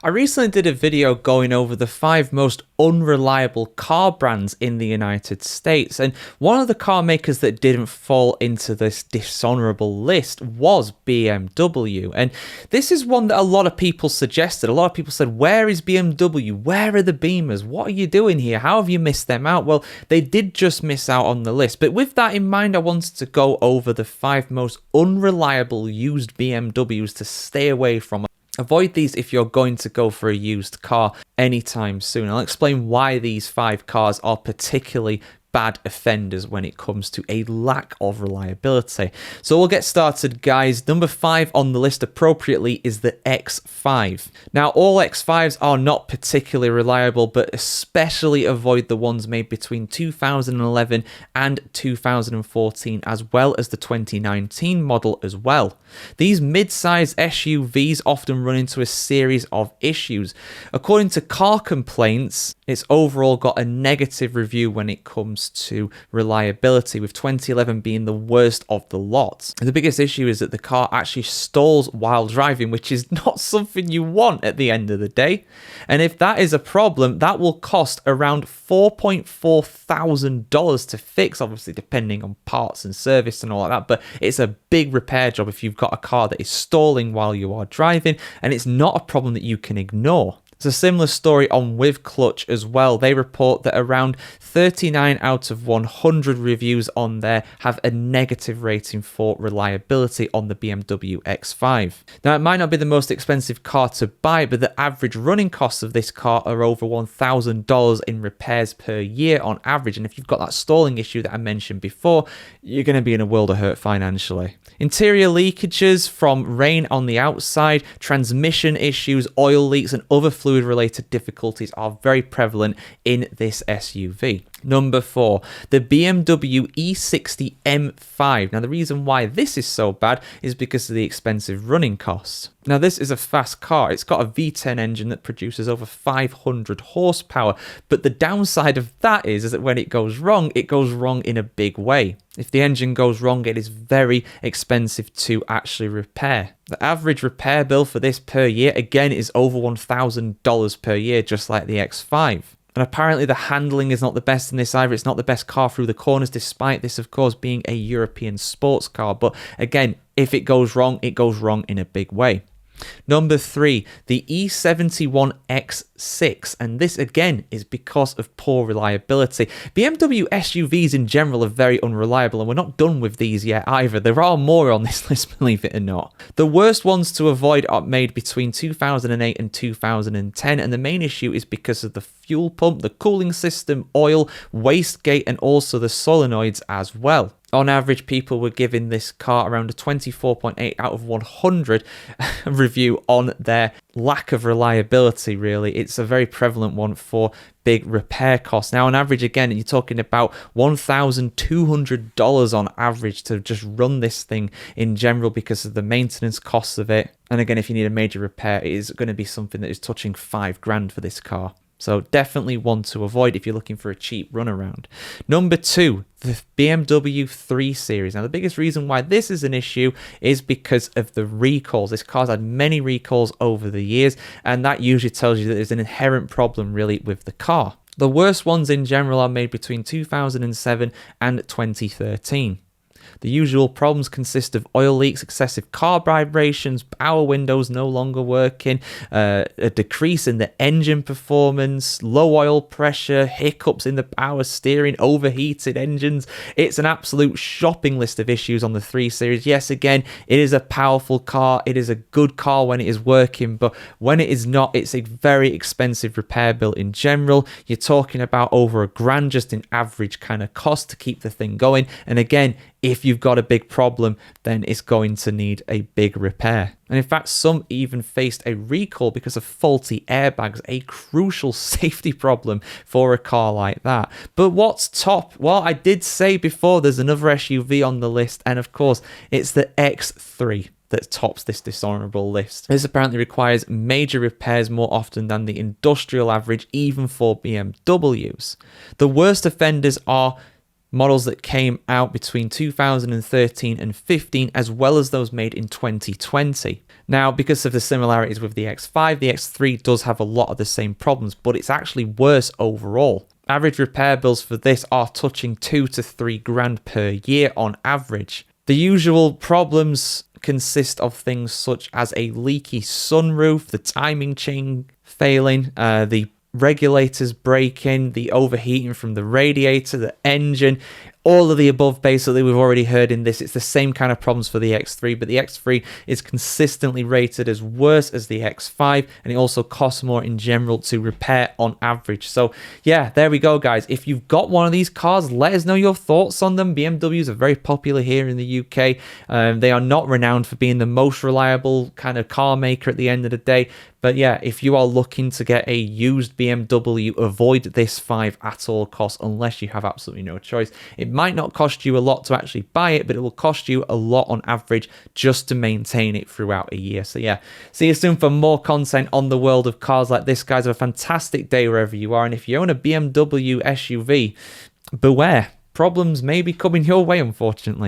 I recently did a video going over the 5 most unreliable car brands in the United States, and one of the car makers that didn't fall into this dishonorable list was BMW. And this is one that a lot of people suggested. A lot of people said, where is BMW? Where are the Beamers? What are you doing here? How have you missed them out? Well, they did just miss out on the list. But with that in mind, I wanted to go over the 5 most unreliable used BMWs to stay away from. Avoid these if you're going to go for a used car anytime soon. I'll explain why these 5 cars are particularly bad offenders when it comes to a lack of reliability. So we'll get started, guys. Number 5 on the list appropriately is the X5. Now, all X5s are not particularly reliable, but especially avoid the ones made between 2011 and 2014, as well as the 2019 model as well. These mid-size SUVs often run into a series of issues. According to Car Complaints, it's overall got a negative review when it comes to reliability, with 2011 being the worst of the lot. The biggest issue is that the car actually stalls while driving, which is not something you want at the end of the day. And if that is a problem, that will cost around $4.4 thousand to fix, obviously depending on parts and service and all like that. But it's a big repair job if you've got a car that is stalling while you are driving, and it's not a problem that you can ignore. It's a similar story on With Clutch as well. They report that around 39 out of 100 reviews on there have a negative rating for reliability on the BMW X5. Now, it might not be the most expensive car to buy, but the average running costs of this car are over $1,000 in repairs per year on average. And if you've got that stalling issue that I mentioned before, you're going to be in a world of hurt financially. Interior leakages from rain on the outside, transmission issues, oil leaks, and other fluid-related difficulties are very prevalent in this SUV. Number 4, the BMW E60 M5. Now, the reason why this is so bad is because of the expensive running costs. Now, this is a fast car. It's got a V10 engine that produces over 500 horsepower, but the downside of that is that when it goes wrong in a big way. If the engine goes wrong, it is very expensive to actually repair. The average repair bill for this per year, again, is over $1,000 per year, just like the X5. And apparently the handling is not the best in this either. It's not the best car through the corners, despite this, of course, being a European sports car. But again, if it goes wrong in a big way. Number 3, the E71X6, and this again is because of poor reliability. BMW SUVs in general are very unreliable, and we're not done with these yet either. There are more on this list, believe it or not. The worst ones to avoid are made between 2008 and 2010, and the main issue is because of the fuel pump, the cooling system, oil, wastegate, and also the solenoids as well. On average, people were giving this car around a 24.8 out of 100 review on their lack of reliability, really. It's a very prevalent one for big repair costs. Now, on average, again, you're talking about $1,200 on average to just run this thing in general because of the maintenance costs of it. And again, if you need a major repair, it is going to be something that is touching $5,000 for this car. So definitely one to avoid if you're looking for a cheap runaround. Number 2, the BMW 3 Series. Now, the biggest reason why this is an issue is because of the recalls. This car's had many recalls over the years, and that usually tells you that there's an inherent problem really with the car. The worst ones in general are made between 2007 and 2013. The usual problems consist of oil leaks, excessive car vibrations, power windows no longer working, a decrease in the engine performance, low oil pressure, hiccups in the power steering, overheated engines. It's an absolute shopping list of issues on the 3 Series. Yes, again, it is a powerful car. It is a good car when it is working, but when it is not, it's a very expensive repair bill in general. You're talking about over $1,000 just in average kind of cost to keep the thing going. And again, if you've got a big problem, then it's going to need a big repair. And in fact, some even faced a recall because of faulty airbags, a crucial safety problem for a car like that. But what's top? Well, I did say before there's another SUV on the list, and of course, it's the X3 that tops this dishonorable list. This apparently requires major repairs more often than the industrial average, even for BMWs. The worst offenders are models that came out between 2013 and 15, as well as those made in 2020. Now, because of the similarities with the X5, the X3 does have a lot of the same problems, but it's actually worse overall. Average repair bills for this are touching 2 to 3 grand per year on average. The usual problems consist of things such as a leaky sunroof, the timing chain failing, the regulators breaking, the overheating from the radiator, the engine, all of the above basically we've already heard in this. It's the same kind of problems for the X3, but the X3 is consistently rated as worse as the X5, and it also costs more in general to repair on average. So yeah, there we go, guys. If you've got one of these cars, let us know your thoughts on them. BMWs are very popular here in the UK. They are not renowned for being the most reliable kind of car maker at the end of the day. But yeah, if you are looking to get a used BMW, avoid this 5 at all costs unless you have absolutely no choice. It might not cost you a lot to actually buy it, but it will cost you a lot on average just to maintain it throughout a year. So yeah, see you soon for more content on the world of cars like this, guys. Have a fantastic day wherever you are. And if you own a BMW SUV, beware. Problems may be coming your way, unfortunately.